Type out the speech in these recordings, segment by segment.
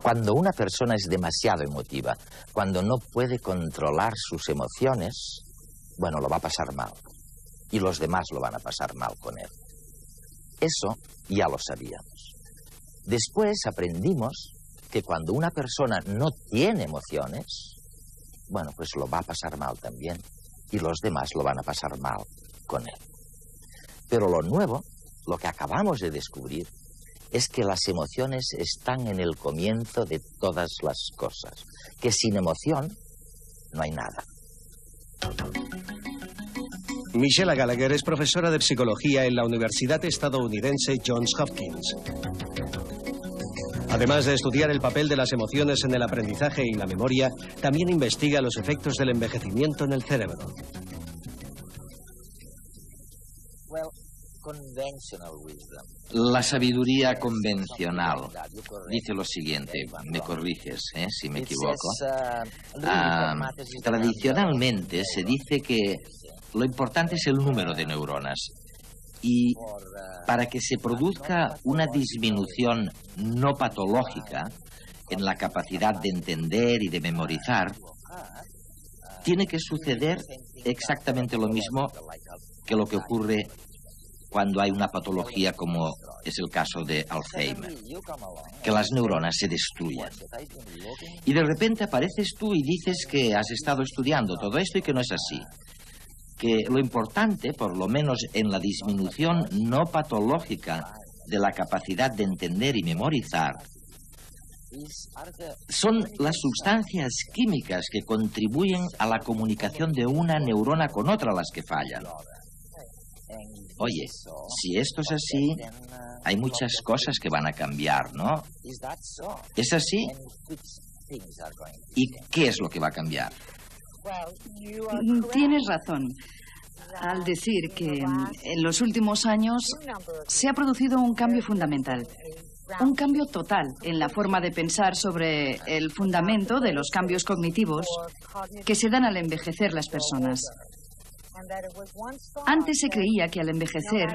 Cuando una persona es demasiado emotiva, cuando no puede controlar sus emociones, bueno, lo va a pasar mal. Y los demás lo van a pasar mal con él. Eso ya lo sabíamos. Después aprendimos que cuando una persona no tiene emociones, bueno, pues lo va a pasar mal también. Y los demás lo van a pasar mal con él. Pero lo nuevo, lo que acabamos de descubrir, es que las emociones están en el comienzo de todas las cosas. Que sin emoción no hay nada. Michelle Gallagher es profesora de psicología en la Universidad estadounidense Johns Hopkins. Además de estudiar el papel de las emociones en el aprendizaje y la memoria, también investiga los efectos del envejecimiento en el cerebro. La sabiduría convencional dice lo siguiente, me corriges si me equivoco. Tradicionalmente se dice que lo importante es el número de neuronas y para que se produzca una disminución no patológica en la capacidad de entender y de memorizar, tiene que suceder exactamente lo mismo que lo que ocurre cuando hay una patología como es el caso de Alzheimer, que las neuronas se destruyen. Y de repente apareces tú y dices que has estado estudiando todo esto y que no es así. Que lo importante, por lo menos en la disminución no patológica de la capacidad de entender y memorizar, son las sustancias químicas que contribuyen a la comunicación de una neurona con otra las que fallan. Oye, si esto es así, hay muchas cosas que van a cambiar, ¿no? ¿Es así? ¿Y qué es lo que va a cambiar? Tienes razón al decir que en los últimos años se ha producido un cambio fundamental. Un cambio total en la forma de pensar sobre el fundamento de los cambios cognitivos que se dan al envejecer las personas. Antes se creía que al envejecer,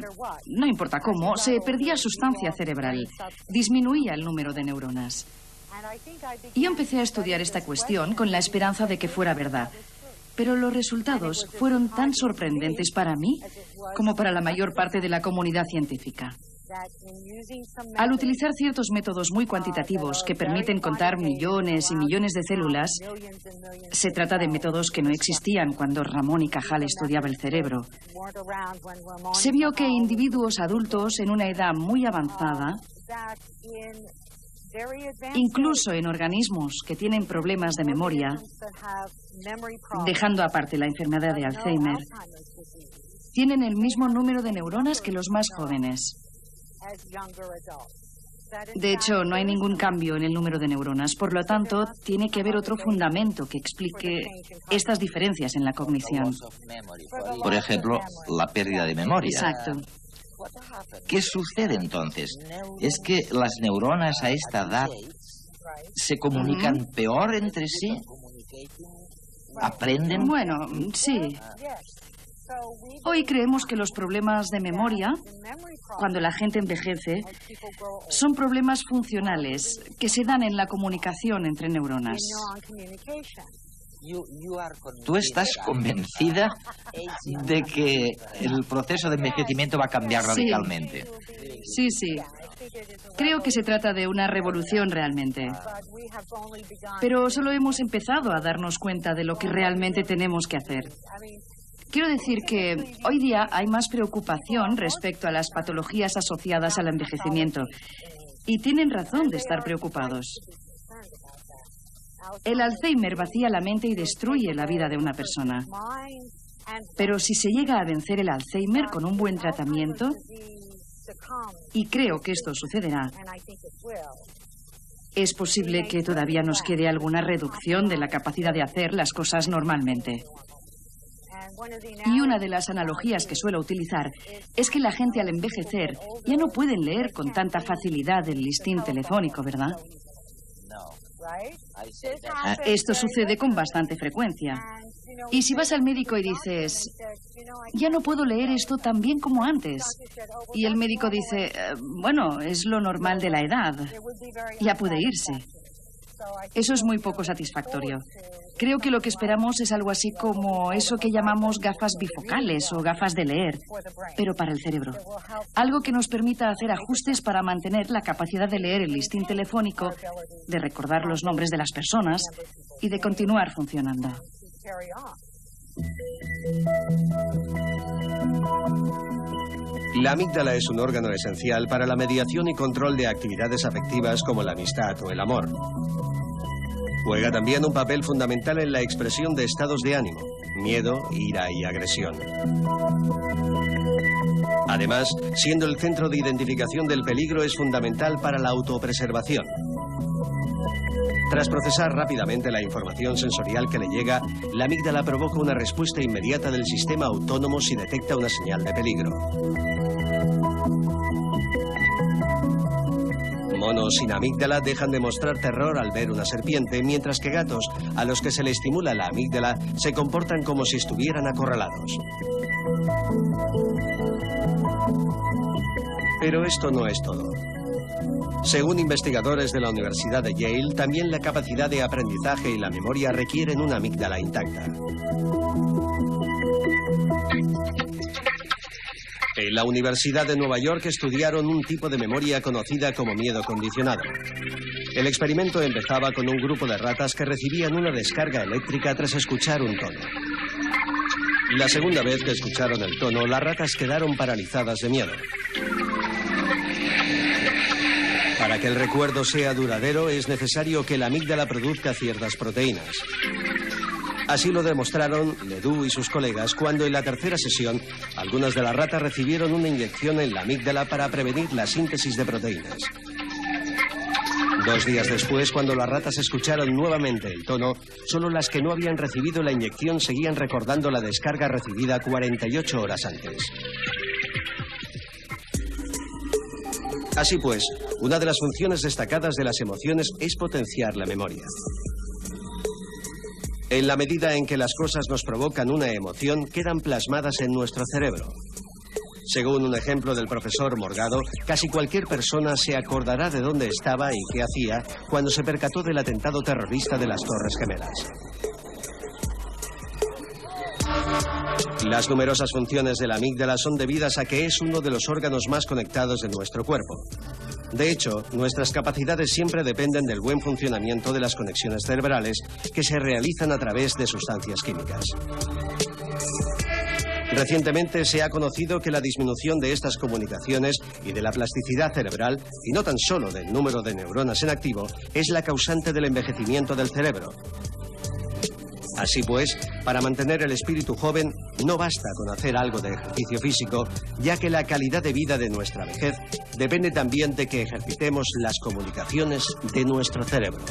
no importa cómo, se perdía sustancia cerebral, disminuía el número de neuronas. Y yo empecé a estudiar esta cuestión con la esperanza de que fuera verdad. Pero los resultados fueron tan sorprendentes para mí como para la mayor parte de la comunidad científica. Al utilizar ciertos métodos muy cuantitativos que permiten contar millones y millones de células, se trata de métodos que no existían cuando Ramón y Cajal estudiaba el cerebro. Se vio que individuos adultos en una edad muy avanzada, incluso en organismos que tienen problemas de memoria, dejando aparte la enfermedad de Alzheimer, tienen el mismo número de neuronas que los más jóvenes. De hecho, no hay ningún cambio en el número de neuronas. Por lo tanto, tiene que haber otro fundamento que explique estas diferencias en la cognición. Por ejemplo, la pérdida de memoria. Exacto. ¿Qué sucede entonces? ¿Es que las neuronas a esta edad se comunican peor entre sí? ¿Aprenden? Bueno, sí. Hoy creemos que los problemas de memoria, cuando la gente envejece, son problemas funcionales que se dan en la comunicación entre neuronas. ¿Tú estás convencida de que el proceso de envejecimiento va a cambiar radicalmente? Sí, sí. Creo que se trata de una revolución realmente. Pero solo hemos empezado a darnos cuenta de lo que realmente tenemos que hacer. Quiero decir que hoy día hay más preocupación respecto a las patologías asociadas al envejecimiento. Y tienen razón de estar preocupados. El Alzheimer vacía la mente y destruye la vida de una persona. Pero si se llega a vencer el Alzheimer con un buen tratamiento, y creo que esto sucederá, es posible que todavía nos quede alguna reducción de la capacidad de hacer las cosas normalmente. Y una de las analogías que suelo utilizar es que la gente al envejecer ya no pueden leer con tanta facilidad el listín telefónico, ¿verdad? Esto sucede con bastante frecuencia. Y si vas al médico y dices, ya no puedo leer esto tan bien como antes, y el médico dice, bueno, es lo normal de la edad, ya puede irse. Eso es muy poco satisfactorio. Creo que lo que esperamos es algo así como eso que llamamos gafas bifocales o gafas de leer, pero para el cerebro. Algo que nos permita hacer ajustes para mantener la capacidad de leer el listín telefónico, de recordar los nombres de las personas y de continuar funcionando. La amígdala es un órgano esencial para la mediación y control de actividades afectivas como la amistad o el amor. Juega también un papel fundamental en la expresión de estados de ánimo, miedo, ira y agresión. Además, siendo el centro de identificación del peligro, es fundamental para la autopreservación. Tras procesar rápidamente la información sensorial que le llega, la amígdala provoca una respuesta inmediata del sistema autónomo si detecta una señal de peligro. Monos sin amígdala dejan de mostrar terror al ver una serpiente, mientras que gatos, a los que se le estimula la amígdala, se comportan como si estuvieran acorralados. Pero esto no es todo. Según investigadores de la Universidad de Yale, también la capacidad de aprendizaje y la memoria requieren una amígdala intacta. En la Universidad de Nueva York estudiaron un tipo de memoria conocida como miedo condicionado. El experimento empezaba con un grupo de ratas que recibían una descarga eléctrica tras escuchar un tono. La segunda vez que escucharon el tono, las ratas quedaron paralizadas de miedo. Para que el recuerdo sea duradero, es necesario que la amígdala produzca ciertas proteínas. Así lo demostraron Ledoux y sus colegas cuando en la tercera sesión algunas de las ratas recibieron una inyección en la amígdala para prevenir la síntesis de proteínas. 2 días después, cuando las ratas escucharon nuevamente el tono, solo las que no habían recibido la inyección seguían recordando la descarga recibida 48 horas antes. Así pues, una de las funciones destacadas de las emociones es potenciar la memoria. En la medida en que las cosas nos provocan una emoción, quedan plasmadas en nuestro cerebro. Según un ejemplo del profesor Morgado, casi cualquier persona se acordará de dónde estaba y qué hacía cuando se percató del atentado terrorista de las Torres Gemelas. Las numerosas funciones de la amígdala son debidas a que es uno de los órganos más conectados de nuestro cuerpo. De hecho, nuestras capacidades siempre dependen del buen funcionamiento de las conexiones cerebrales que se realizan a través de sustancias químicas. Recientemente se ha conocido que la disminución de estas comunicaciones y de la plasticidad cerebral, y no tan solo del número de neuronas en activo, es la causante del envejecimiento del cerebro. Así pues, para mantener el espíritu joven, no basta con hacer algo de ejercicio físico, ya que la calidad de vida de nuestra vejez depende también de que ejercitemos las comunicaciones de nuestro cerebro.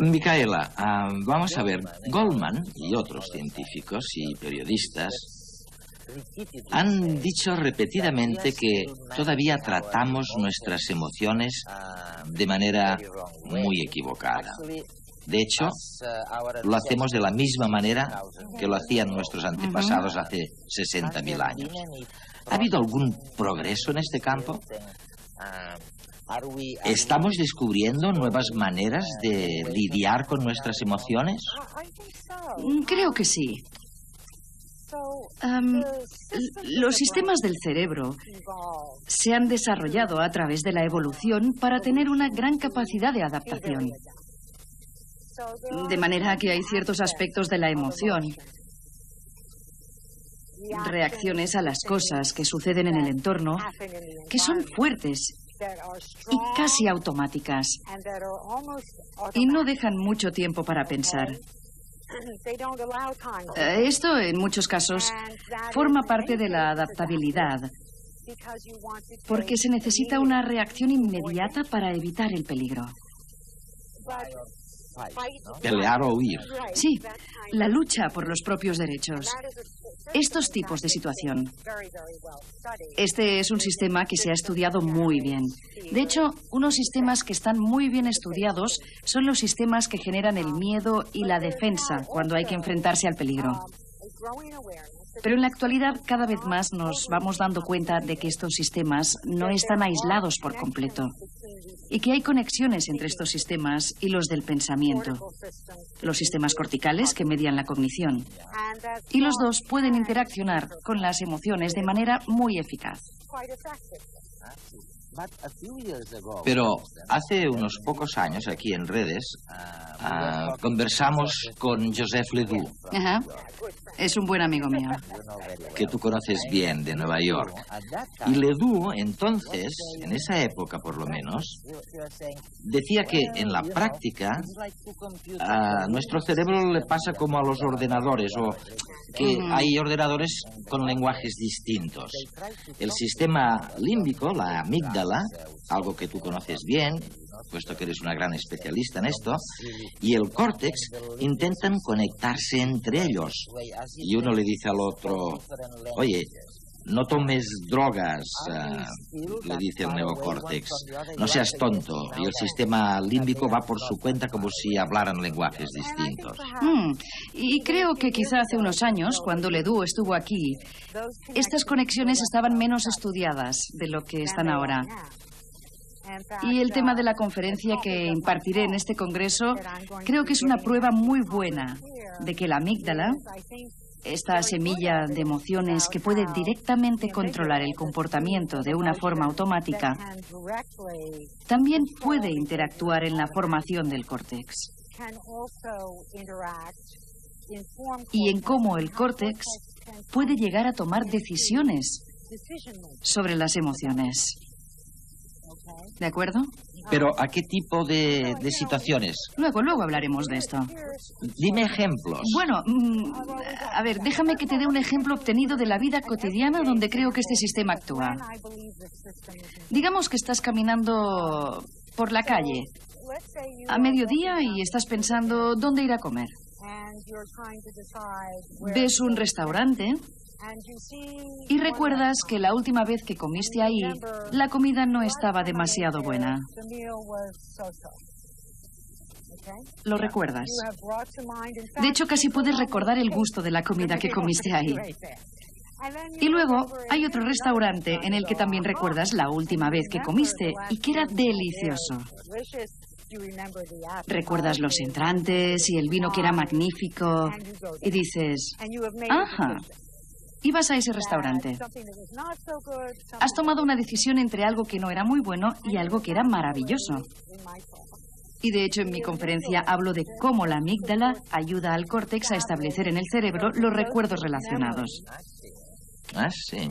Micaela, vamos a ver. Goldman y otros científicos y periodistas han dicho repetidamente que todavía tratamos nuestras emociones de manera muy equivocada. De hecho, lo hacemos de la misma manera que lo hacían nuestros antepasados hace 60.000 años. ¿Ha habido algún progreso en este campo? ¿Estamos descubriendo nuevas maneras de lidiar con nuestras emociones? Creo que sí. Los sistemas del cerebro se han desarrollado a través de la evolución para tener una gran capacidad de adaptación. De manera que hay ciertos aspectos de la emoción, reacciones a las cosas que suceden en el entorno, que son fuertes y casi automáticas, y no dejan mucho tiempo para pensar. Esto, en muchos casos, forma parte de la adaptabilidad, porque se necesita una reacción inmediata para evitar el peligro. Pelear o huir. Sí, la lucha por los propios derechos. Estos tipos de situación. Este es un sistema que se ha estudiado muy bien. De hecho, unos sistemas que están muy bien estudiados son los sistemas que generan el miedo y la defensa cuando hay que enfrentarse al peligro. Pero en la actualidad cada vez más nos vamos dando cuenta de que estos sistemas no están aislados por completo y que hay conexiones entre estos sistemas y los del pensamiento. Los sistemas corticales que median la cognición. Y los dos pueden interaccionar con las emociones de manera muy eficaz. Pero hace unos pocos años aquí en redes conversamos con Joseph Ledoux. Ajá. Es un buen amigo mío. Que tú conoces bien, de Nueva York. Y Ledoux, entonces, en esa época por lo menos, decía que en la práctica a nuestro cerebro le pasa como a los ordenadores, o que hay ordenadores con lenguajes distintos. El sistema límbico, la amígdala, algo que tú conoces bien, puesto que eres una gran especialista en esto, y el córtex intentan conectarse entre ellos. Y uno le dice al otro, oye, no tomes drogas, le dice el neocórtex, no seas tonto. Y el sistema límbico va por su cuenta como si hablaran lenguajes distintos. Y creo que quizá hace unos años, cuando Ledoux estuvo aquí, estas conexiones estaban menos estudiadas de lo que están ahora. Y el tema de la conferencia que impartiré en este congreso creo que es una prueba muy buena de que la amígdala, esta semilla de emociones que puede directamente controlar el comportamiento de una forma automática, también puede interactuar en la formación del córtex y en cómo el córtex puede llegar a tomar decisiones sobre las emociones. ¿De acuerdo? Pero ¿a qué tipo de situaciones? Luego hablaremos de esto. Dime ejemplos. Bueno, a ver, déjame que te dé un ejemplo obtenido de la vida cotidiana donde creo que este sistema actúa. Digamos que estás caminando por la calle a mediodía y estás pensando dónde ir a comer. Ves un restaurante y recuerdas que la última vez que comiste ahí, la comida no estaba demasiado buena. ¿Lo recuerdas? De hecho, casi puedes recordar el gusto de la comida que comiste ahí. Y luego hay otro restaurante en el que también recuerdas la última vez que comiste y que era delicioso. Recuerdas los entrantes y el vino que era magnífico y dices, ajá. Y vas a ese restaurante. Has tomado una decisión entre algo que no era muy bueno y algo que era maravilloso. Y de hecho en mi conferencia hablo de cómo la amígdala ayuda al córtex a establecer en el cerebro los recuerdos relacionados. Ah, sí.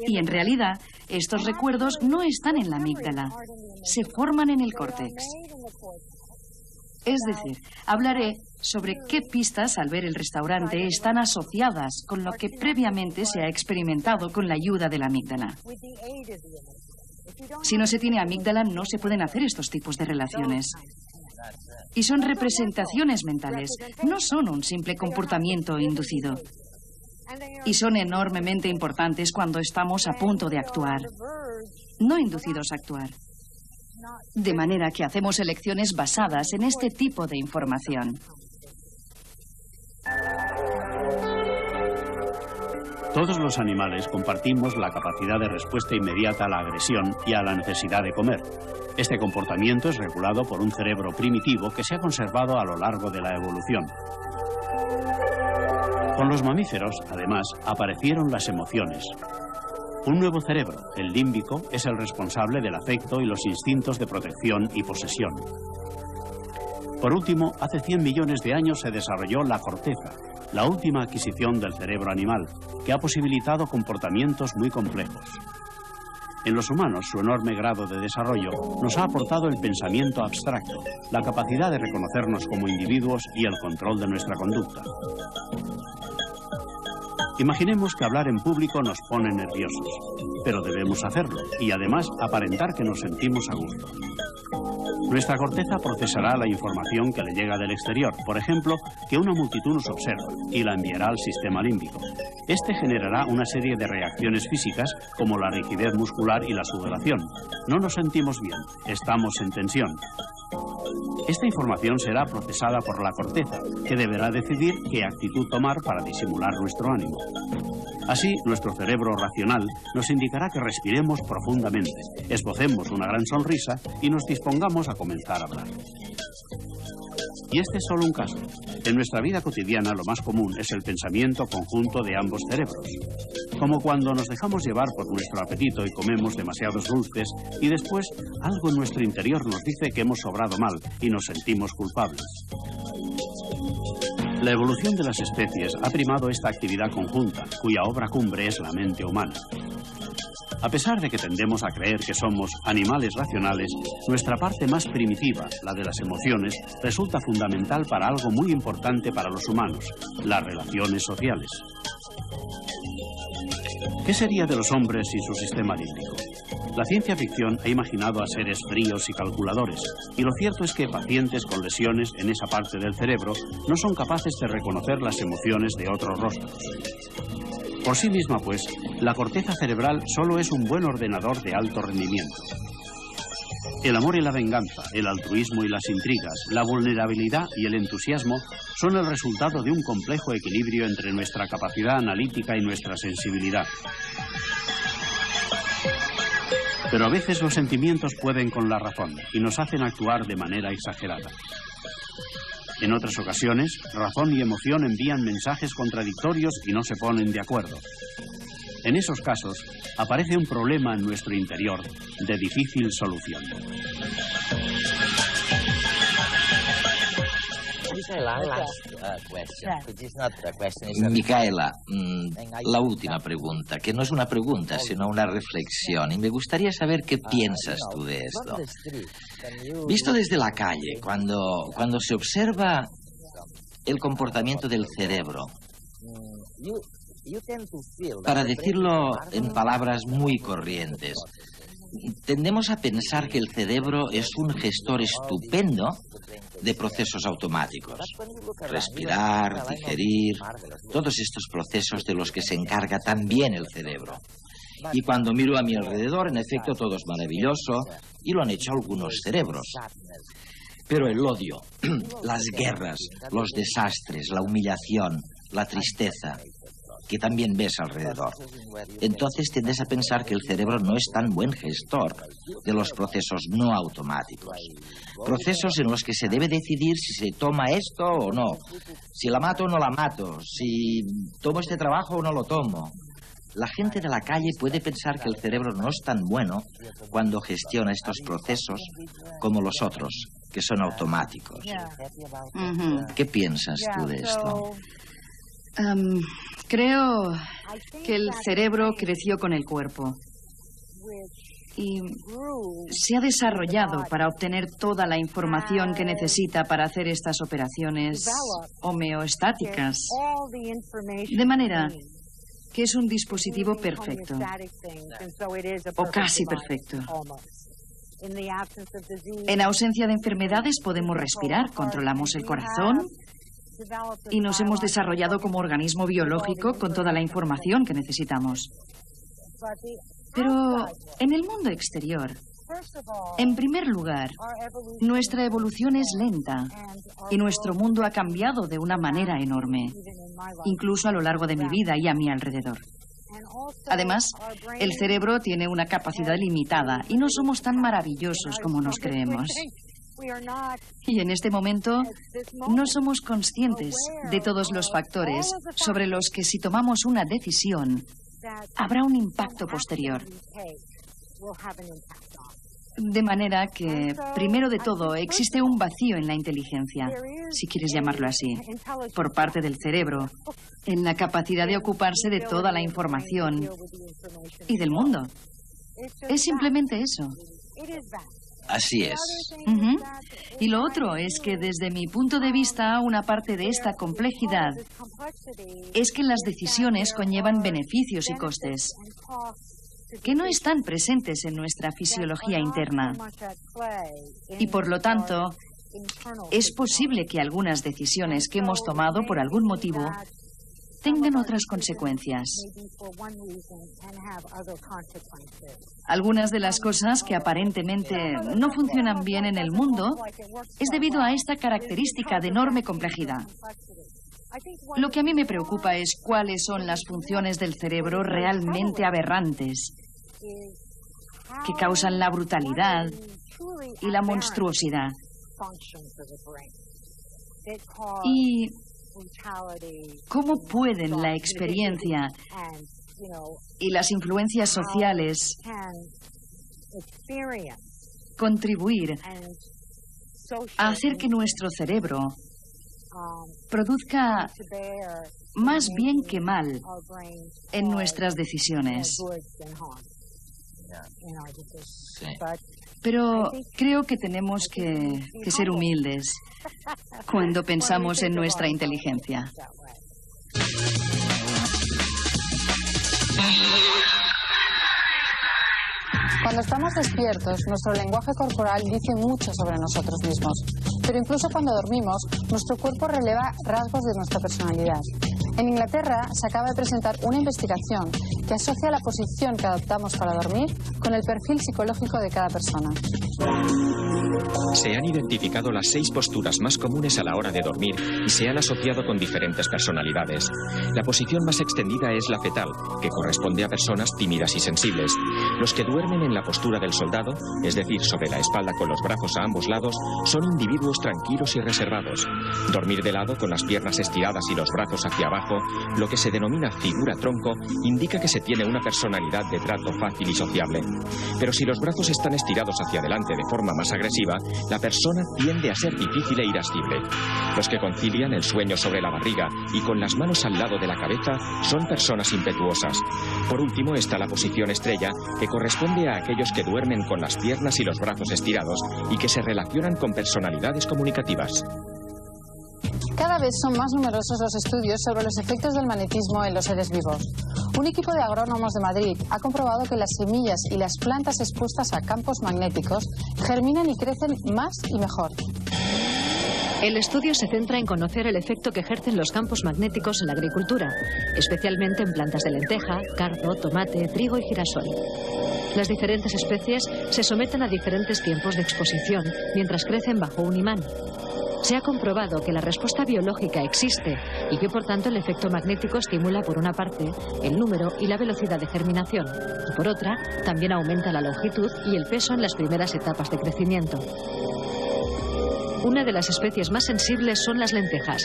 Y en realidad estos recuerdos no están en la amígdala, se forman en el córtex. Es decir, hablaré sobre qué pistas al ver el restaurante están asociadas con lo que previamente se ha experimentado con la ayuda de la amígdala. Si no se tiene amígdala, no se pueden hacer estos tipos de relaciones. Y son representaciones mentales, no son un simple comportamiento inducido. Y son enormemente importantes cuando estamos a punto de actuar, no inducidos a actuar. De manera que hacemos elecciones basadas en este tipo de información. Todos los animales compartimos la capacidad de respuesta inmediata a la agresión y a la necesidad de comer. Este comportamiento es regulado por un cerebro primitivo que se ha conservado a lo largo de la evolución. Con los mamíferos, además, aparecieron las emociones. Un nuevo cerebro, el límbico, es el responsable del afecto y los instintos de protección y posesión. Por último, hace 100 millones de años se desarrolló la corteza, la última adquisición del cerebro animal, que ha posibilitado comportamientos muy complejos. En los humanos, su enorme grado de desarrollo nos ha aportado el pensamiento abstracto, la capacidad de reconocernos como individuos y el control de nuestra conducta. Imaginemos que hablar en público nos pone nerviosos, pero debemos hacerlo y además aparentar que nos sentimos a gusto. Nuestra corteza procesará la información que le llega del exterior, por ejemplo, que una multitud nos observa, y la enviará al sistema límbico. Este generará una serie de reacciones físicas como la rigidez muscular y la sudoración. No nos sentimos bien, estamos en tensión. Esta información será procesada por la corteza, que deberá decidir qué actitud tomar para disimular nuestro ánimo. Así, nuestro cerebro racional nos indicará que respiremos profundamente, esbocemos una gran sonrisa y nos dispongamos a comenzar a hablar. Y este es solo un caso. En nuestra vida cotidiana lo más común es el pensamiento conjunto de ambos cerebros. Como cuando nos dejamos llevar por nuestro apetito y comemos demasiados dulces y después algo en nuestro interior nos dice que hemos obrado mal y nos sentimos culpables. La evolución de las especies ha primado esta actividad conjunta, cuya obra cumbre es la mente humana. A pesar de que tendemos a creer que somos animales racionales, nuestra parte más primitiva, la de las emociones, resulta fundamental para algo muy importante para los humanos, las relaciones sociales. ¿Qué sería de los hombres sin su sistema límbico? La ciencia ficción ha imaginado a seres fríos y calculadores, y lo cierto es que pacientes con lesiones en esa parte del cerebro no son capaces de reconocer las emociones de otros rostros. Por sí misma, pues, la corteza cerebral solo es un buen ordenador de alto rendimiento. El amor y la venganza, el altruismo y las intrigas, la vulnerabilidad y el entusiasmo son el resultado de un complejo equilibrio entre nuestra capacidad analítica y nuestra sensibilidad. Pero a veces los sentimientos pueden con la razón y nos hacen actuar de manera exagerada. En otras ocasiones, razón y emoción envían mensajes contradictorios y no se ponen de acuerdo. En esos casos, aparece un problema en nuestro interior de difícil solución. Micaela, la última pregunta, que no es una pregunta, sino una reflexión, y me gustaría saber qué piensas tú de esto. Visto desde la calle, cuando se observa el comportamiento del cerebro, para decirlo en palabras muy corrientes, tendemos a pensar que el cerebro es un gestor estupendo de procesos automáticos. Respirar, digerir, todos estos procesos de los que se encarga también el cerebro. Y cuando miro a mi alrededor, en efecto, todo es maravilloso y lo han hecho algunos cerebros. Pero el odio, las guerras, los desastres, la humillación, la tristeza, que también ves alrededor. Entonces tiendes a pensar que el cerebro no es tan buen gestor de los procesos no automáticos. Procesos en los que se debe decidir si se toma esto o no, si la mato o no la mato, si tomo este trabajo o no lo tomo. La gente de la calle puede pensar que el cerebro no es tan bueno cuando gestiona estos procesos como los otros, que son automáticos. ¿Qué piensas tú de esto? Creo que el cerebro creció con el cuerpo y se ha desarrollado para obtener toda la información que necesita para hacer estas operaciones homeostáticas, de manera que es un dispositivo perfecto, o casi perfecto. En ausencia de enfermedades podemos respirar, controlamos el corazón y nos hemos desarrollado como organismo biológico con toda la información que necesitamos. Pero en el mundo exterior, en primer lugar, nuestra evolución es lenta y nuestro mundo ha cambiado de una manera enorme, incluso a lo largo de mi vida y a mi alrededor. Además, el cerebro tiene una capacidad limitada y no somos tan maravillosos como nos creemos. Y en este momento no somos conscientes de todos los factores sobre los que si tomamos una decisión habrá un impacto posterior. De manera que, primero de todo, existe un vacío en la inteligencia, si quieres llamarlo así, por parte del cerebro, en la capacidad de ocuparse de toda la información y del mundo. Es simplemente eso. Así es. Y lo otro es que desde mi punto de vista, una parte de esta complejidad es que las decisiones conllevan beneficios y costes que no están presentes en nuestra fisiología interna. Y por lo tanto, es posible que algunas decisiones que hemos tomado por algún motivo tengan otras consecuencias. Algunas de las cosas que aparentemente no funcionan bien en el mundo es debido a esta característica de enorme complejidad. Lo que a mí me preocupa es cuáles son las funciones del cerebro realmente aberrantes, que causan la brutalidad y la monstruosidad. Y cómo pueden la experiencia y las influencias sociales contribuir a hacer que nuestro cerebro produzca más bien que mal en nuestras decisiones. Sí. Pero creo que tenemos que ser humildes cuando pensamos en nuestra inteligencia. Cuando estamos despiertos, nuestro lenguaje corporal dice mucho sobre nosotros mismos. Pero incluso cuando dormimos, nuestro cuerpo releva rasgos de nuestra personalidad. En Inglaterra se acaba de presentar una investigación que asocia la posición que adoptamos para dormir con el perfil psicológico de cada persona. Se han identificado las 6 posturas más comunes a la hora de dormir y se han asociado con diferentes personalidades. La posición más extendida es la fetal, que corresponde a personas tímidas y sensibles. Los que duermen en la postura del soldado, es decir, sobre la espalda con los brazos a ambos lados, son individuos tranquilos y reservados. Dormir de lado con las piernas estiradas y los brazos hacia abajo, lo que se denomina figura tronco, indica que se tiene una personalidad de trato fácil y sociable. Pero si los brazos están estirados hacia adelante de forma más agresiva, la persona tiende a ser difícil e irascible. Los que concilian el sueño sobre la barriga y con las manos al lado de la cabeza son personas impetuosas. Por último está la posición estrella, que corresponde a aquellos que duermen con las piernas y los brazos estirados y que se relacionan con personalidades comunicativas. Cada vez son más numerosos los estudios sobre los efectos del magnetismo en los seres vivos. Un equipo de agrónomos de Madrid ha comprobado que las semillas y las plantas expuestas a campos magnéticos germinan y crecen más y mejor. El estudio se centra en conocer el efecto que ejercen los campos magnéticos en la agricultura, especialmente en plantas de lenteja, cardo, tomate, trigo y girasol. Las diferentes especies se someten a diferentes tiempos de exposición mientras crecen bajo un imán. Se ha comprobado que la respuesta biológica existe y que por tanto el efecto magnético estimula por una parte el número y la velocidad de germinación y por otra también aumenta la longitud y el peso en las primeras etapas de crecimiento. Una de las especies más sensibles son las lentejas.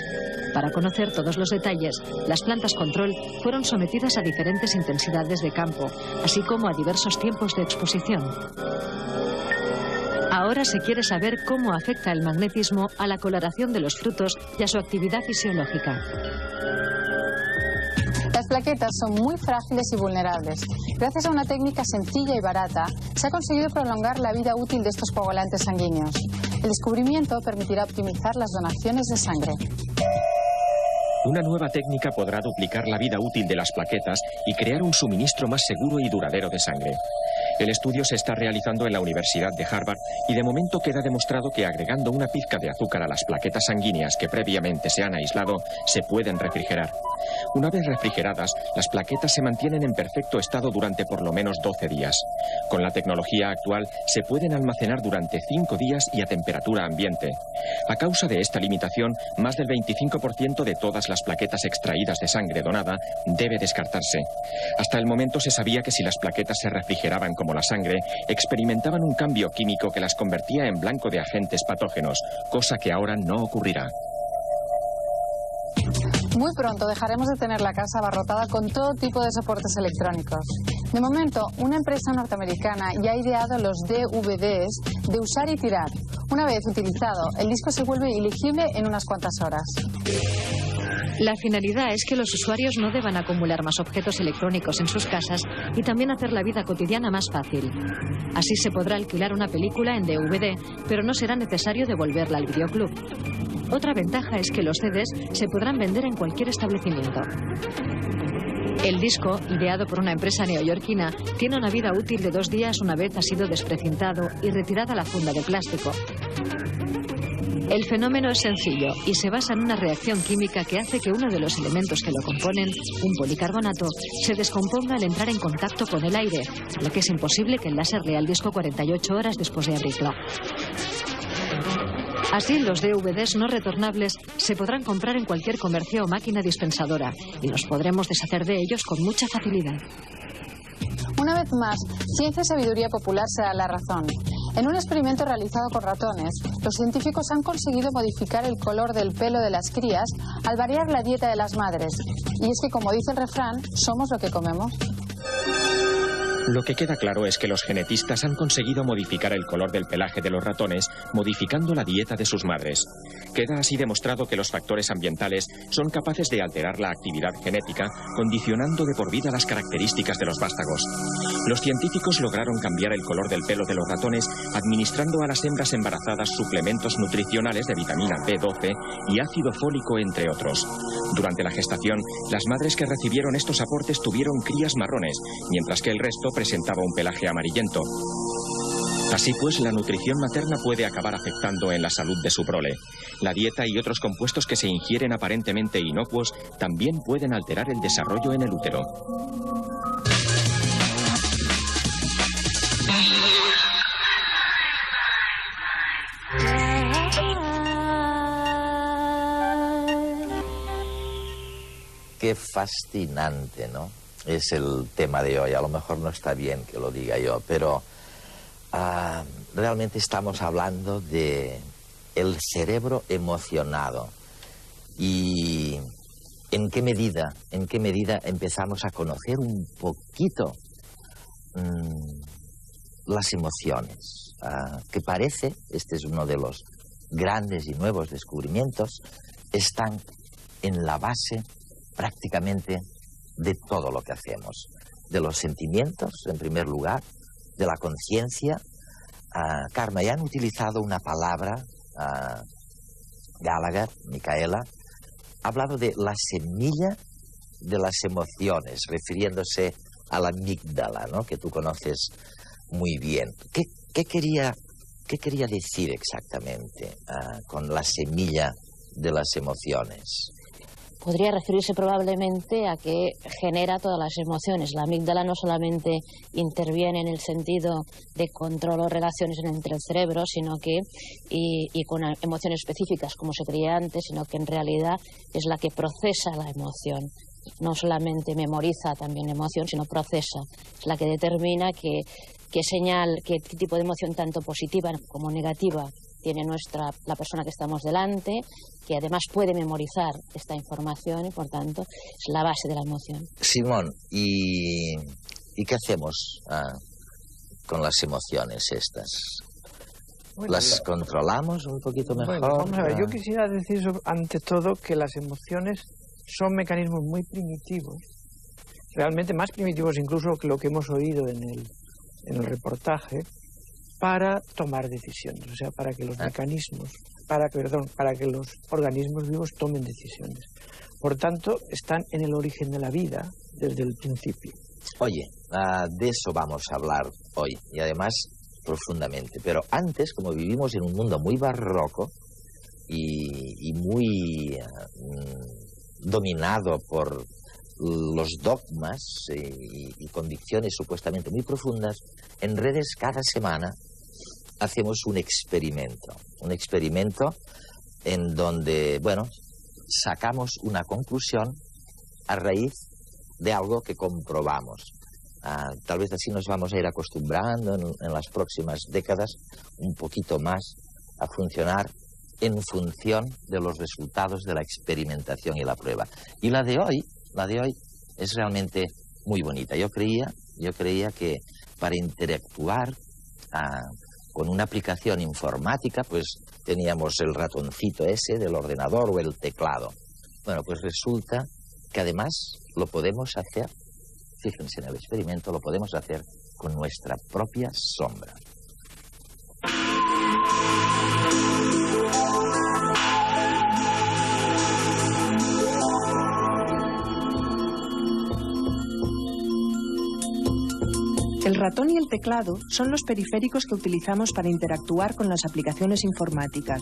Para conocer todos los detalles, las plantas control fueron sometidas a diferentes intensidades de campo, así como a diversos tiempos de exposición. Ahora se quiere saber cómo afecta el magnetismo a la coloración de los frutos y a su actividad fisiológica. Las plaquetas son muy frágiles y vulnerables. Gracias a una técnica sencilla y barata, se ha conseguido prolongar la vida útil de estos coagulantes sanguíneos. El descubrimiento permitirá optimizar las donaciones de sangre. Una nueva técnica podrá duplicar la vida útil de las plaquetas y crear un suministro más seguro y duradero de sangre. El estudio se está realizando en la Universidad de Harvard y de momento queda demostrado que agregando una pizca de azúcar a las plaquetas sanguíneas que previamente se han aislado, se pueden refrigerar. Una vez refrigeradas, las plaquetas se mantienen en perfecto estado durante por lo menos 12 días. Con la tecnología actual, se pueden almacenar durante 5 días y a temperatura ambiente. A causa de esta limitación, más del 25% de todas las plaquetas extraídas de sangre donada debe descartarse. Hasta el momento se sabía que si las plaquetas se refrigeraban como la sangre, experimentaban un cambio químico que las convertía en blanco de agentes patógenos, cosa que ahora no ocurrirá. Muy pronto dejaremos de tener la casa abarrotada con todo tipo de soportes electrónicos. De momento, una empresa norteamericana ya ha ideado los DVDs de usar y tirar. Una vez utilizado, el disco se vuelve ilegible en unas cuantas horas. La finalidad es que los usuarios no deban acumular más objetos electrónicos en sus casas y también hacer la vida cotidiana más fácil. Así se podrá alquilar una película en DVD, pero no será necesario devolverla al videoclub. Otra ventaja es que los CDs se podrán vender en cualquier establecimiento. El disco, ideado por una empresa neoyorquina, tiene una vida útil de 2 días una vez ha sido desprecintado y retirada la funda de plástico. El fenómeno es sencillo y se basa en una reacción química que hace que uno de los elementos que lo componen, un policarbonato, se descomponga al entrar en contacto con el aire, lo que es imposible que el láser lea el disco 48 horas después de abrirlo. Así, los DVDs no retornables se podrán comprar en cualquier comercio o máquina dispensadora y nos podremos deshacer de ellos con mucha facilidad. Una vez más, ciencia y sabiduría popular se da la razón. En un experimento realizado con ratones, los científicos han conseguido modificar el color del pelo de las crías al variar la dieta de las madres. Y es que, como dice el refrán, somos lo que comemos. Lo que queda claro es que los genetistas han conseguido modificar el color del pelaje de los ratones, modificando la dieta de sus madres. Queda así demostrado que los factores ambientales son capaces de alterar la actividad genética, condicionando de por vida las características de los vástagos. Los científicos lograron cambiar el color del pelo de los ratones administrando a las hembras embarazadas suplementos nutricionales de vitamina B12 y ácido fólico, entre otros. Durante la gestación, las madres que recibieron estos aportes tuvieron crías marrones, mientras que el resto presentaba un pelaje amarillento. Así pues, la nutrición materna puede acabar afectando en la salud de su prole. La dieta y otros compuestos que se ingieren aparentemente inocuos también pueden alterar el desarrollo en el útero. Qué fascinante, ¿no? Es el tema de hoy. A lo mejor no está bien que lo diga yo, pero realmente estamos hablando de el cerebro emocionado. Y en qué medida empezamos a conocer un poquito las emociones. Que parece, este es uno de los grandes y nuevos descubrimientos, están en la base prácticamente de todo lo que hacemos, de los sentimientos, en primer lugar, de la conciencia. Karma, ya han utilizado una palabra, Gallagher, Micaela, ha hablado de la semilla de las emociones, refiriéndose a la amígdala, ¿no?, que tú conoces muy bien. ¿Qué quería decir exactamente con la semilla de las emociones? Podría referirse probablemente a que genera todas las emociones. La amígdala no solamente interviene en el sentido de control o relaciones entre el cerebro, sino que, y con emociones específicas, como se creía antes, sino que en realidad es la que procesa la emoción. No solamente memoriza también la emoción, sino procesa. Es la que determina qué tipo de emoción, tanto positiva como negativa, tiene la persona que estamos delante, que además puede memorizar esta información y, por tanto, es la base de la emoción. Simón, ¿y qué hacemos con las emociones estas? Bueno, ¿Las controlamos un poquito mejor? Bueno, vamos a ver, yo quisiera decir ante todo que las emociones son mecanismos muy primitivos, realmente más primitivos incluso que lo que hemos oído en el reportaje, para tomar decisiones, o sea, para que los mecanismos, para que los organismos vivos tomen decisiones. Por tanto, están en el origen de la vida desde el principio. Oye, de eso vamos a hablar hoy, y además profundamente. Pero antes, como vivimos en un mundo muy barroco y muy dominado por los dogmas y convicciones supuestamente muy profundas, en redes cada semana hacemos un experimento en donde, bueno, sacamos una conclusión a raíz de algo que comprobamos. Tal vez así nos vamos a ir acostumbrando en las próximas décadas un poquito más a funcionar en función de los resultados de la experimentación y la prueba. Y la de hoy es realmente muy bonita. Yo creía que para interactuar con una aplicación informática, pues teníamos el ratoncito ese del ordenador o el teclado. Bueno, pues resulta que además lo podemos hacer, fíjense en el experimento, lo podemos hacer con nuestra propia sombra. El ratón y el teclado son los periféricos que utilizamos para interactuar con las aplicaciones informáticas.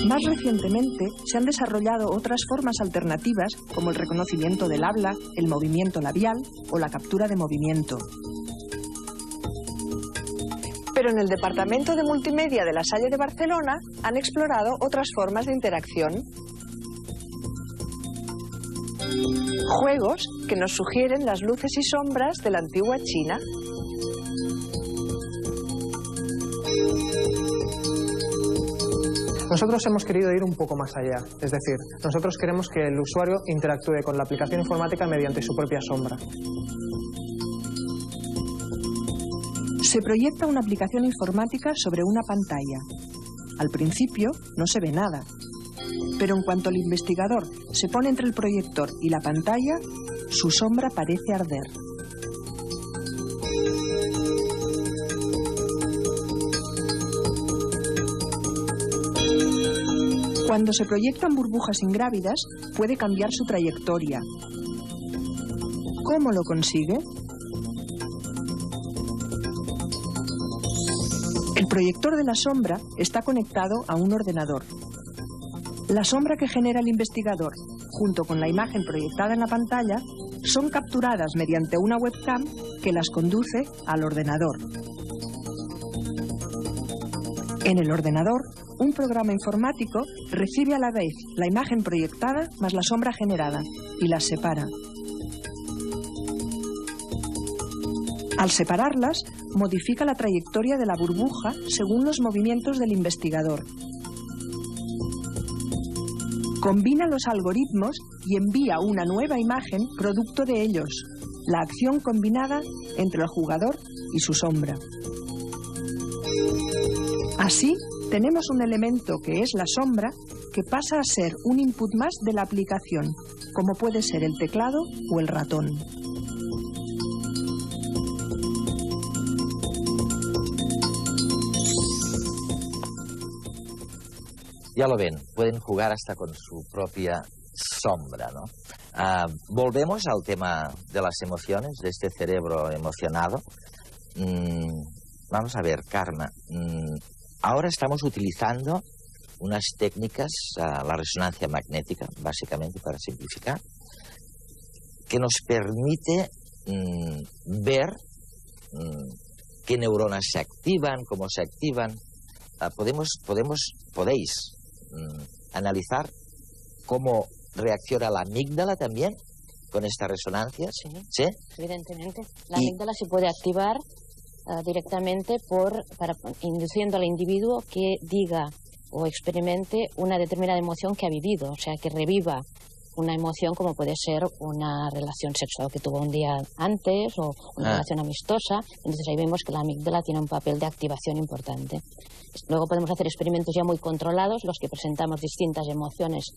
Más recientemente se han desarrollado otras formas alternativas como el reconocimiento del habla, el movimiento labial o la captura de movimiento. Pero en el Departamento de Multimedia de la Salle de Barcelona han explorado otras formas de interacción. Juegos que nos sugieren las luces y sombras de la antigua China. Nosotros hemos querido ir un poco más allá, es decir, nosotros queremos que el usuario interactúe con la aplicación informática mediante su propia sombra. Se proyecta una aplicación informática sobre una pantalla. Al principio no se ve nada, pero en cuanto el investigador se pone entre el proyector y la pantalla, su sombra parece arder. Cuando se proyectan burbujas ingrávidas, puede cambiar su trayectoria. ¿Cómo lo consigue? El proyector de la sombra está conectado a un ordenador. La sombra que genera el investigador, junto con la imagen proyectada en la pantalla, son capturadas mediante una webcam que las conduce al ordenador. En el ordenador, un programa informático recibe a la vez la imagen proyectada más la sombra generada y las separa. Al separarlas, modifica la trayectoria de la burbuja según los movimientos del investigador. Combina los algoritmos y envía una nueva imagen producto de ellos, la acción combinada entre el jugador y su sombra. Así, tenemos un elemento que es la sombra que pasa a ser un input más de la aplicación, como puede ser el teclado o el ratón. Ya lo ven, pueden jugar hasta con su propia sombra, ¿no? Volvemos al tema de las emociones, de este cerebro emocionado. Vamos a ver, Carme, ahora estamos utilizando unas técnicas, la resonancia magnética, básicamente para simplificar, que nos permite ver qué neuronas se activan, cómo se activan. Podéis analizar cómo reacciona la amígdala también con esta resonancia. Sí, evidentemente. La amígdala se puede activar directamente induciendo al individuo que diga o experimente una determinada emoción que ha vivido, o sea, que reviva una emoción como puede ser una relación sexual que tuvo un día antes o una relación amistosa. Entonces ahí vemos que la amígdala tiene un papel de activación importante. Luego podemos hacer experimentos ya muy controlados, los que presentamos distintas emociones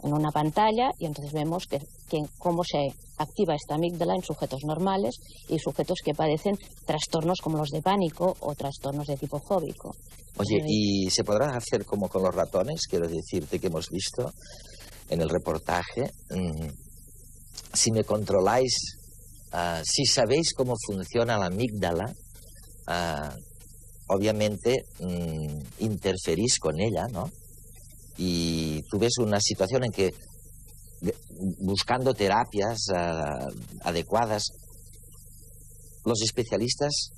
en una pantalla y entonces vemos cómo se activa esta amígdala en sujetos normales y sujetos que padecen trastornos como los de pánico o trastornos de tipo fóbico. Oye, ¿y se podrá hacer como con los ratones? Quiero decirte que hemos visto en el reportaje, si me controláis, si sabéis cómo funciona la amígdala, obviamente interferís con ella, ¿no? Y tú ves una situación en que, buscando terapias adecuadas, los especialistas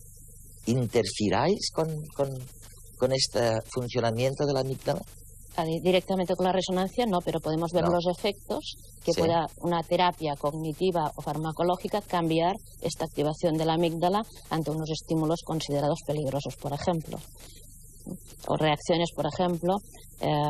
interfiráis con este funcionamiento de la amígdala. Directamente con la resonancia no, pero podemos ver los efectos que pueda una terapia cognitiva o farmacológica cambiar esta activación de la amígdala ante unos estímulos considerados peligrosos, por ejemplo. O reacciones, por ejemplo,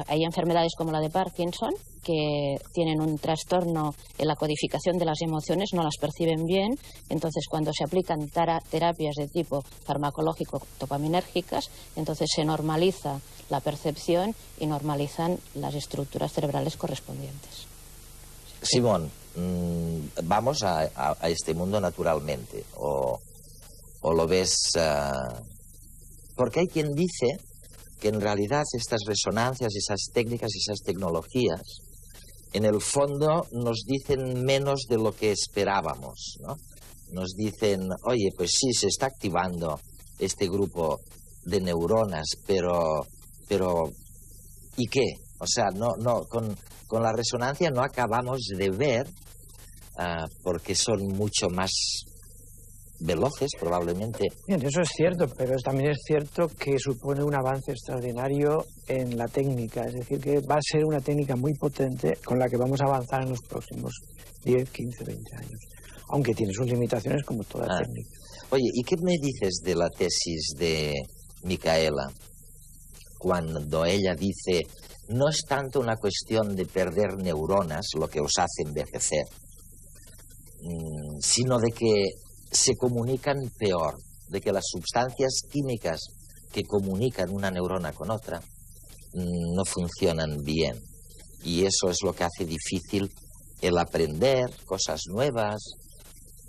hay enfermedades como la de Parkinson que tienen un trastorno en la codificación de las emociones, no las perciben bien, entonces cuando se aplican terapias de tipo farmacológico dopaminérgicas, entonces se normaliza la percepción y normalizan las estructuras cerebrales correspondientes. Simón, vamos a este mundo naturalmente, o lo ves... Porque hay quien dice que en realidad estas resonancias, esas técnicas, esas tecnologías, en el fondo nos dicen menos de lo que esperábamos, ¿no? Nos dicen, oye, pues sí, se está activando este grupo de neuronas, pero ¿y qué? O sea, con la resonancia no acabamos de ver, porque son mucho más veloces, probablemente. Bien, eso es cierto, pero también es cierto que supone un avance extraordinario en la técnica, es decir, que va a ser una técnica muy potente con la que vamos a avanzar en los próximos 10, 15, 20 años, aunque tiene sus limitaciones como toda técnica. Oye, ¿y qué me dices de la tesis de Micaela cuando ella dice: no es tanto una cuestión de perder neuronas lo que os hace envejecer, sino de que se comunican peor, de que las sustancias químicas que comunican una neurona con otra no funcionan bien? Y eso es lo que hace difícil el aprender cosas nuevas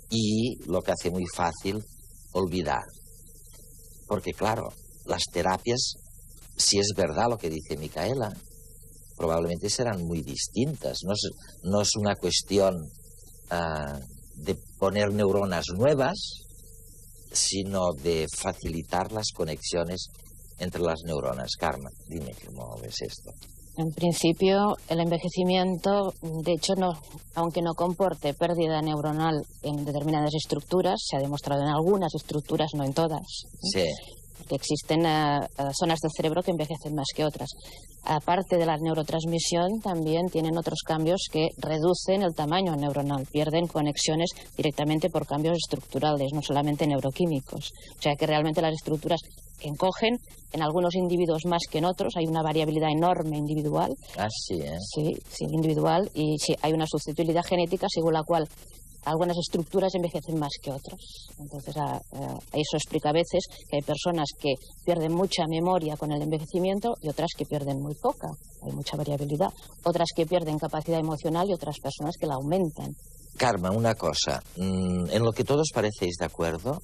y lo que hace muy fácil olvidar. Porque claro, las terapias, si es verdad lo que dice Micaela, probablemente serán muy distintas. No es una cuestión de poner neuronas nuevas, sino de facilitar las conexiones entre las neuronas. Carmen, dime cómo ves esto. En principio, el envejecimiento, de hecho, aunque no comporte pérdida neuronal en determinadas estructuras, se ha demostrado en algunas estructuras, no en todas. Sí. Que existen zonas del cerebro que envejecen más que otras. Aparte de la neurotransmisión, también tienen otros cambios que reducen el tamaño neuronal, pierden conexiones directamente por cambios estructurales, no solamente neuroquímicos. O sea que realmente las estructuras encogen en algunos individuos más que en otros, hay una variabilidad enorme individual. Así es. Sí, individual, y sí, hay una susceptibilidad genética según la cual algunas estructuras envejecen más que otras. Entonces, eso explica a veces que hay personas que pierden mucha memoria con el envejecimiento y otras que pierden muy poca. Hay mucha variabilidad. Otras que pierden capacidad emocional y otras personas que la aumentan. Carmen, una cosa. En lo que todos parecéis de acuerdo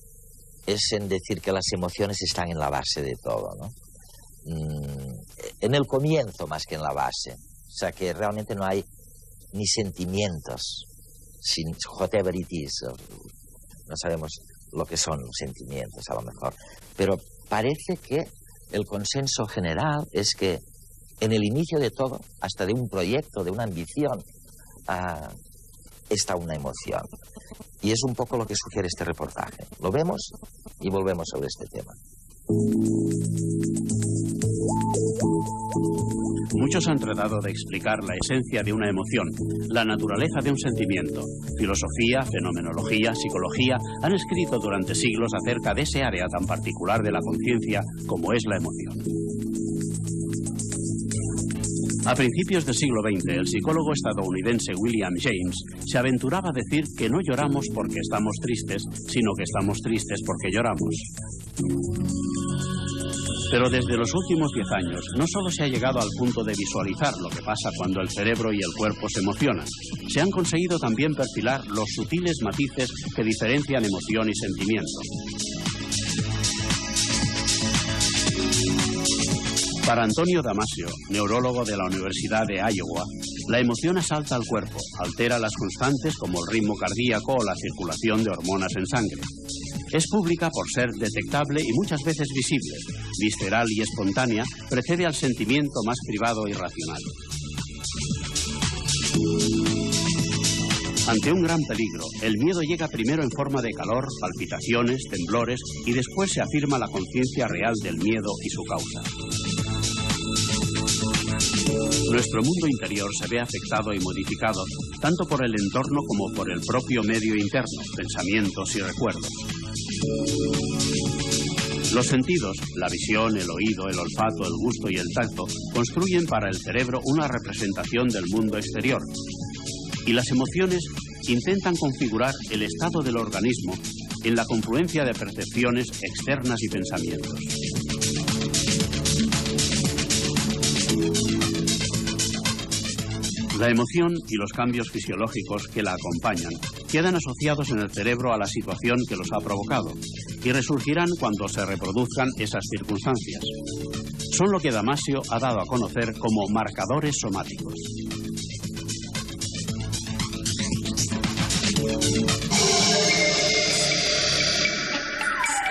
es en decir que las emociones están en la base de todo, ¿no? En el comienzo más que en la base. O sea, que realmente no hay ni sentimientos. Sin whatever it is, no sabemos lo que son los sentimientos a lo mejor, pero parece que el consenso general es que en el inicio de todo, hasta de un proyecto, de una ambición, está una emoción. Y es un poco lo que sugiere este reportaje. Lo vemos y volvemos sobre este tema. Muchos han tratado de explicar la esencia de una emoción, la naturaleza de un sentimiento. Filosofía, fenomenología, psicología han escrito durante siglos acerca de ese área tan particular de la conciencia como es la emoción. A principios del siglo XX, el psicólogo estadounidense William James se aventuraba a decir que no lloramos porque estamos tristes, sino que estamos tristes porque lloramos. Pero desde los últimos 10 años no solo se ha llegado al punto de visualizar lo que pasa cuando el cerebro y el cuerpo se emocionan, se han conseguido también perfilar los sutiles matices que diferencian emoción y sentimiento. Para Antonio Damasio, neurólogo de la Universidad de Iowa, la emoción asalta al cuerpo, altera las constantes como el ritmo cardíaco o la circulación de hormonas en sangre. Es pública por ser detectable y muchas veces visible, visceral y espontánea, precede al sentimiento más privado y racional. Ante un gran peligro, el miedo llega primero en forma de calor, palpitaciones, temblores y después se afirma la conciencia real del miedo y su causa. Nuestro mundo interior se ve afectado y modificado tanto por el entorno como por el propio medio interno, pensamientos y recuerdos. Los sentidos, la visión, el oído, el olfato, el gusto y el tacto, construyen para el cerebro una representación del mundo exterior. Y las emociones intentan configurar el estado del organismo en la confluencia de percepciones externas y pensamientos. La emoción y los cambios fisiológicos que la acompañan quedan asociados en el cerebro a la situación que los ha provocado y resurgirán cuando se reproduzcan esas circunstancias. Son lo que Damasio ha dado a conocer como marcadores somáticos.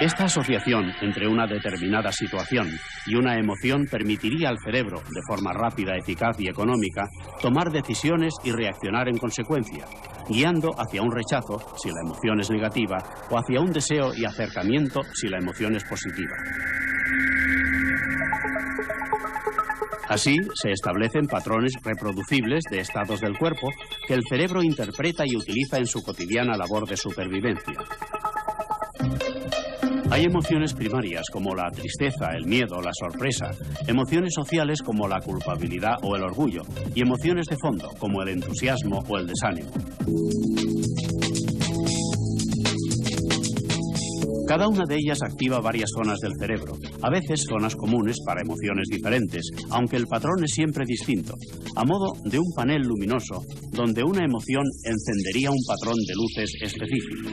Esta asociación entre una determinada situación y una emoción permitiría al cerebro, de forma rápida, eficaz y económica, tomar decisiones y reaccionar en consecuencia, guiando hacia un rechazo si la emoción es negativa o hacia un deseo y acercamiento si la emoción es positiva. Así se establecen patrones reproducibles de estados del cuerpo que el cerebro interpreta y utiliza en su cotidiana labor de supervivencia. Hay emociones primarias como la tristeza, el miedo, la sorpresa, emociones sociales como la culpabilidad o el orgullo y emociones de fondo como el entusiasmo o el desánimo. Cada una de ellas activa varias zonas del cerebro, a veces zonas comunes para emociones diferentes, aunque el patrón es siempre distinto, a modo de un panel luminoso donde una emoción encendería un patrón de luces específico.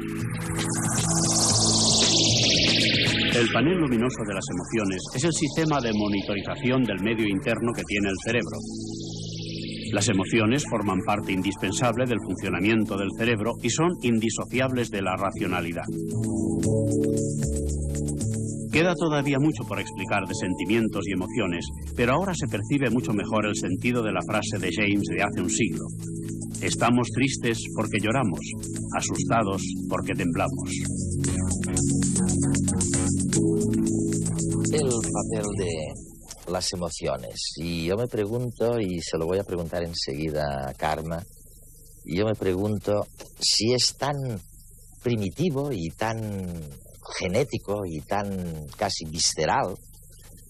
El panel luminoso de las emociones es el sistema de monitorización del medio interno que tiene el cerebro. Las emociones forman parte indispensable del funcionamiento del cerebro y son indisociables de la racionalidad. Queda todavía mucho por explicar de sentimientos y emociones, pero ahora se percibe mucho mejor el sentido de la frase de James de hace un siglo. Estamos tristes porque lloramos, asustados porque temblamos. El papel de las emociones. Y yo me pregunto, y se lo voy a preguntar enseguida a Carme, y yo me pregunto si es tan primitivo y tan genético y tan casi visceral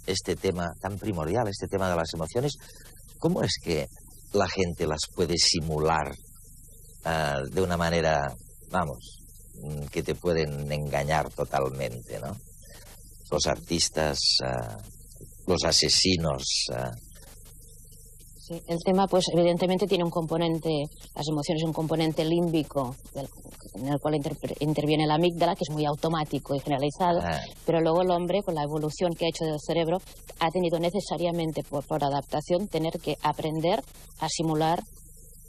este tema, tan primordial, este tema de las emociones, ¿cómo es que la gente las puede simular de una manera, vamos, que te pueden engañar totalmente, ¿no? Los artistas, los asesinos. Sí, el tema, pues, evidentemente tiene un componente, las emociones, un componente límbico, en el cual interviene la amígdala, que es muy automático y generalizado, pero luego el hombre, con la evolución que ha hecho del cerebro, ha tenido necesariamente, por adaptación, tener que aprender a simular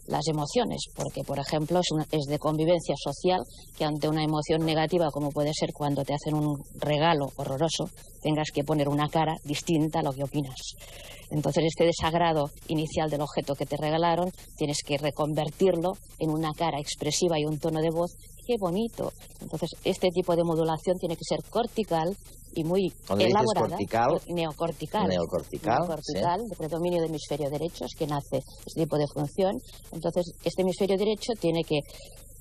las emociones, porque, por ejemplo, es de convivencia social que ante una emoción negativa, como puede ser cuando te hacen un regalo horroroso, tengas que poner una cara distinta a lo que opinas. Entonces, este desagrado inicial del objeto que te regalaron, tienes que reconvertirlo en una cara expresiva y un tono de voz. ¡Qué bonito! Entonces, este tipo de modulación tiene que ser cortical y muy elaborada. Cortical, neocortical, sí. De predominio del hemisferio derecho, es que nace este tipo de función. Entonces, este hemisferio derecho tiene que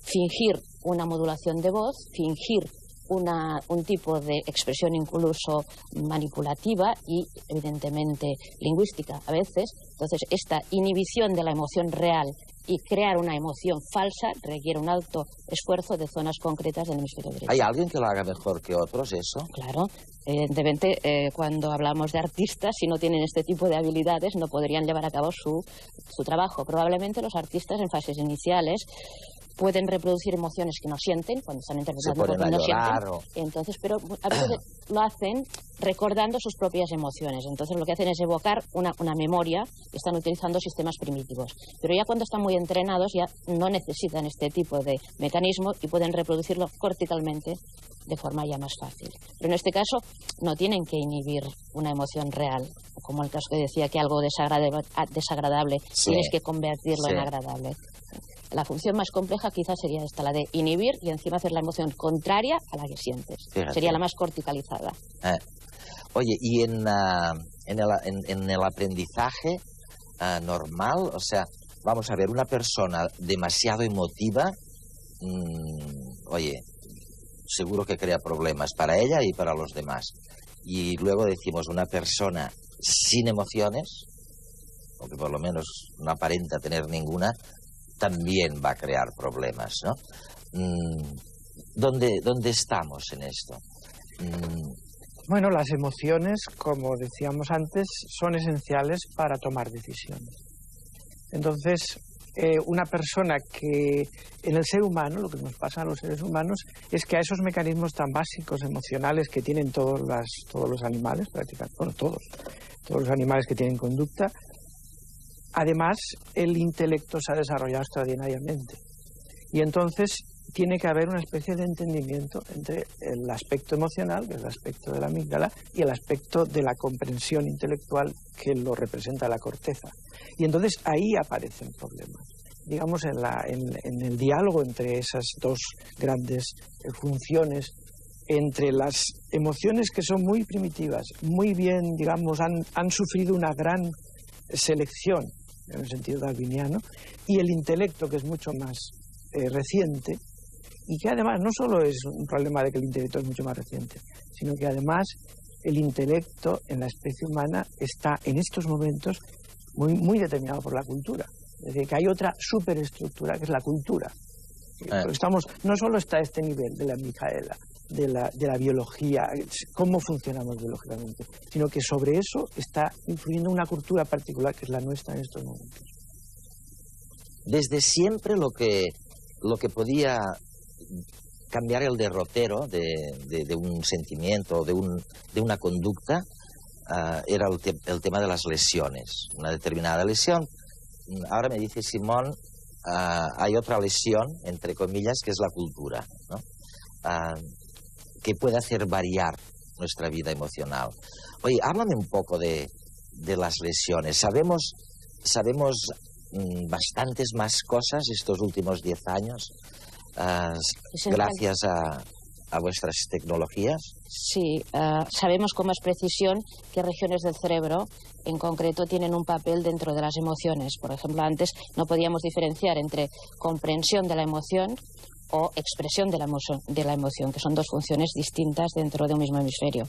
fingir una modulación de voz, fingir un tipo de expresión incluso manipulativa y evidentemente lingüística a veces. Entonces, esta inhibición de la emoción real y crear una emoción falsa requiere un alto esfuerzo de zonas concretas del hemisferio derecho. ¿Hay alguien que lo haga mejor que otros, eso? Claro. Evidentemente, cuando hablamos de artistas, si no tienen este tipo de habilidades, no podrían llevar a cabo su trabajo. Probablemente los artistas en fases iniciales pueden reproducir emociones que no sienten cuando están interpretando porque no sienten. Entonces, pero a veces lo hacen recordando sus propias emociones. Entonces lo que hacen es evocar una memoria, están utilizando sistemas primitivos. Pero ya cuando están muy entrenados ya no necesitan este tipo de mecanismo y pueden reproducirlo corticalmente de forma ya más fácil. Pero en este caso no tienen que inhibir una emoción real, como el caso que decía que algo desagradable tienes que convertirlo en agradable. La función más compleja quizás sería esta, la de inhibir y encima hacer la emoción contraria a la que sientes. Fíjate. Sería la más corticalizada. Oye, y en el aprendizaje normal, o sea, vamos a ver, una persona demasiado emotiva, oye, seguro que crea problemas para ella y para los demás. Y luego decimos, una persona sin emociones, o que por lo menos no aparenta tener ninguna, también va a crear problemas, ¿no? ¿Dónde estamos en esto? Bueno, las emociones, como decíamos antes, son esenciales para tomar decisiones. Entonces, una persona que en el ser humano, lo que nos pasa a los seres humanos, es que a esos mecanismos tan básicos emocionales que tienen todos los animales, prácticamente, bueno, todos los animales que tienen conducta, además, el intelecto se ha desarrollado extraordinariamente. Y entonces, tiene que haber una especie de entendimiento entre el aspecto emocional, que es el aspecto de la amígdala, y el aspecto de la comprensión intelectual, que lo representa la corteza. Y entonces ahí aparecen problemas. Digamos, en el diálogo entre esas dos grandes funciones, entre las emociones que son muy primitivas, muy bien, digamos, han sufrido una gran selección, en el sentido darwiniano, y el intelecto, que es mucho más reciente, y que además no solo es un problema de que el intelecto es mucho más reciente, sino que además el intelecto en la especie humana está en estos momentos muy determinado por la cultura. Es decir, que hay otra superestructura, que es la cultura. No solo está este nivel de la Micaela, de la biología, cómo funcionamos biológicamente, sino que sobre eso está influyendo una cultura particular, que es la nuestra en estos momentos. Desde siempre lo que podía cambiar el derrotero de un sentimiento, de una conducta, era el tema de las lesiones. Una determinada lesión. Ahora me dice Simón, hay otra lesión, entre comillas, que es la cultura, ¿no? Que puede hacer variar nuestra vida emocional. Oye, háblame un poco de las lesiones. Sabemos bastantes más cosas estos últimos 10 años, gracias a vuestras tecnologías. Sí, sabemos con más precisión qué regiones del cerebro en concreto tienen un papel dentro de las emociones. Por ejemplo, antes no podíamos diferenciar entre comprensión de la emoción o expresión de la emoción, que son dos funciones distintas dentro de un mismo hemisferio.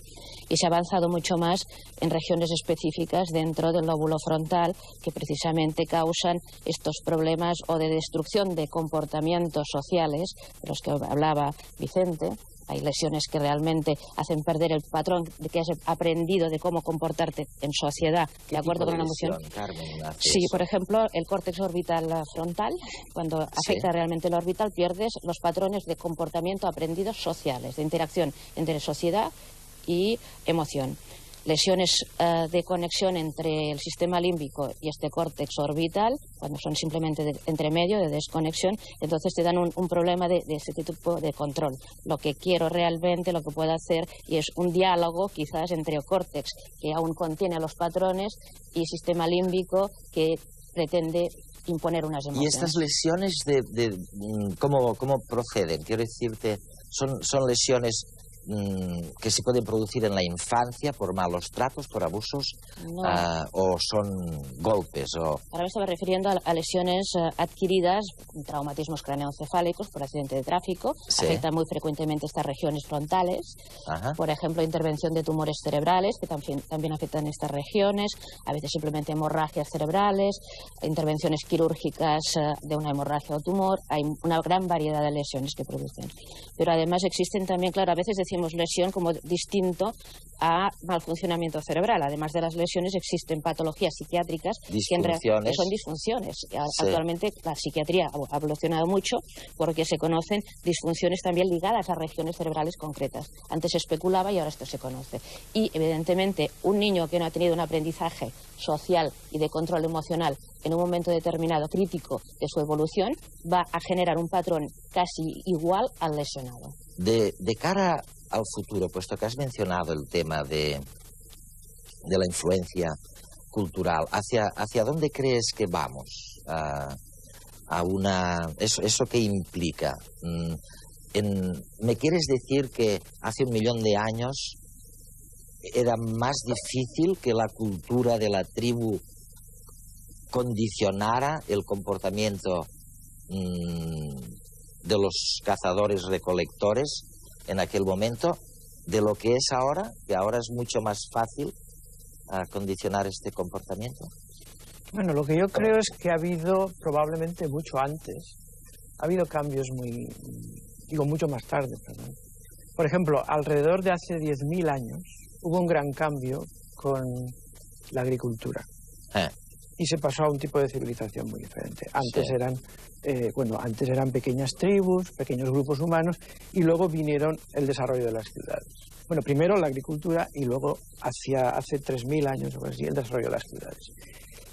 Y se ha avanzado mucho más en regiones específicas dentro del lóbulo frontal, que precisamente causan estos problemas o de destrucción de comportamientos sociales, de los que hablaba Vicente. Hay lesiones que realmente hacen perder el patrón de que has aprendido de cómo comportarte en sociedad de acuerdo con una emoción. Carmen, sí, por ejemplo, el córtex orbital frontal, cuando afecta realmente el orbital, pierdes los patrones de comportamiento aprendidos sociales, de interacción entre sociedad y emoción. Lesiones de conexión entre el sistema límbico y este córtex orbital, cuando son simplemente entre medio, de desconexión, entonces te dan un problema de ese tipo de control. Lo que quiero realmente, lo que puedo hacer, y es un diálogo quizás entre el córtex, que aún contiene los patrones, y sistema límbico, que pretende imponer unas emociones. ¿Y estas lesiones cómo proceden? Quiero decirte, son lesiones que se pueden producir en la infancia por malos tratos, por abusos, no. O son golpes. Ahora me estaba refiriendo a lesiones adquiridas, traumatismos craneoencefálicos por accidente de tráfico, sí. Afectan muy frecuentemente estas regiones frontales. Ajá. Por ejemplo, intervención de tumores cerebrales, que también afectan estas regiones, a veces simplemente hemorragias cerebrales, intervenciones quirúrgicas de una hemorragia o tumor. Hay una gran variedad de lesiones que producen. Pero además existen también, claro, a veces decimos lesión como distinto a mal funcionamiento cerebral. Además de las lesiones existen patologías psiquiátricas que son disfunciones. Sí. Actualmente la psiquiatría ha evolucionado mucho porque se conocen disfunciones también ligadas a regiones cerebrales concretas. Antes se especulaba y ahora esto se conoce. Y evidentemente un niño que no ha tenido un aprendizaje social y de control emocional en un momento determinado crítico de su evolución va a generar un patrón casi igual al lesionado. De cara al futuro, puesto que has mencionado el tema de la influencia cultural, ¿hacia dónde crees que vamos? ¿Eso qué implica? ¿Me quieres decir que hace 1.000.000 de años era más difícil que la cultura de la tribu condicionara el comportamiento de los cazadores-recolectores en aquel momento de lo que es ahora, que ahora es mucho más fácil condicionar este comportamiento? Bueno, lo que yo creo es que ha habido, probablemente mucho antes, ha habido cambios mucho más tarde, perdón. Por ejemplo, alrededor de hace 10.000 años hubo un gran cambio con la agricultura. Y se pasó a un tipo de civilización muy diferente. Antes eran pequeñas tribus, pequeños grupos humanos, y luego vinieron el desarrollo de las ciudades. Bueno, primero la agricultura y luego hace 3.000 años o así el desarrollo de las ciudades.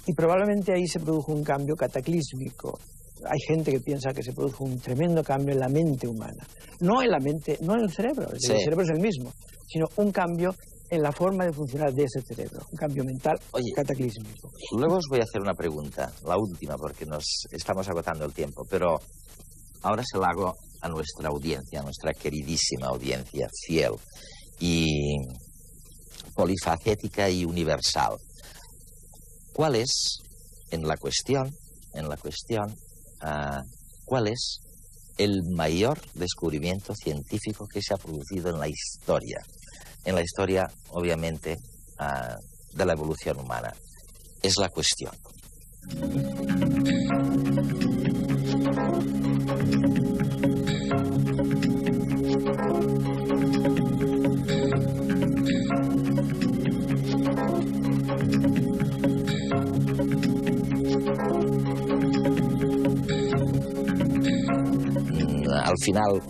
Y probablemente ahí se produjo un cambio cataclísmico hay gente que piensa que se produce un tremendo cambio en la mente humana. No en la mente, no en el cerebro, el cerebro es el mismo, sino un cambio en la forma de funcionar de ese cerebro, un cambio mental cataclísmico. Luego os voy a hacer una pregunta, la última, porque nos estamos agotando el tiempo, pero ahora se la hago a nuestra audiencia, a nuestra queridísima audiencia, fiel y polifacética y universal. ¿Cuál es, en la cuestión, cuál es el mayor descubrimiento científico que se ha producido en la historia? En la historia, obviamente, de la evolución humana. Es la cuestión. Al final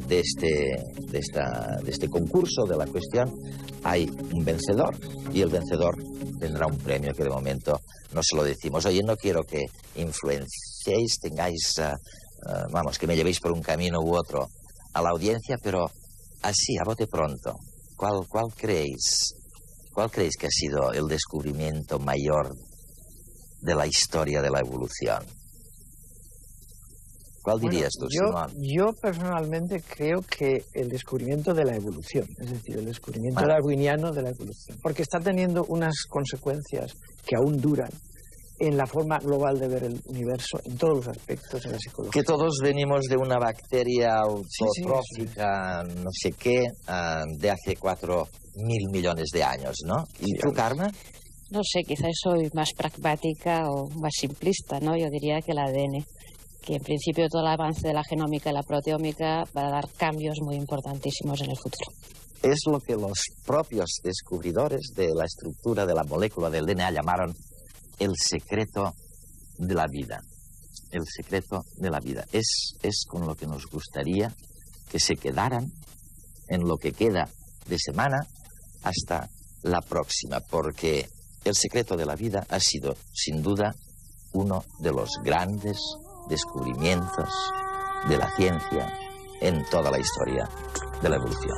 de este concurso de la cuestión hay un vencedor y el vencedor tendrá un premio que de momento no se lo decimos. Oye, no quiero que influenciéis, tengáis, que me llevéis por un camino u otro a la audiencia, pero así, a bote pronto, ¿cuál creéis que ha sido el descubrimiento mayor de la historia de la evolución? ¿Cuál dirías tú, Simón? Yo personalmente creo que el descubrimiento de la evolución, es decir, el descubrimiento darwiniano de la evolución, porque está teniendo unas consecuencias que aún duran en la forma global de ver el universo, en todos los aspectos, en la psicología. Que todos venimos de una bacteria autotrófica, no sé qué, de hace 4.000 millones de años, ¿no? ¿Y tú, Carme? No sé, quizás soy más pragmática o más simplista, ¿no? Yo diría que el ADN, que en principio todo el avance de la genómica y la proteómica va a dar cambios muy importantísimos en el futuro. Es lo que los propios descubridores de la estructura de la molécula del DNA llamaron el secreto de la vida. El secreto de la vida. Es con lo que nos gustaría que se quedaran en lo que queda de semana hasta la próxima, porque el secreto de la vida ha sido, sin duda, uno de los grandes descubrimientos de la ciencia en toda la historia de la evolución.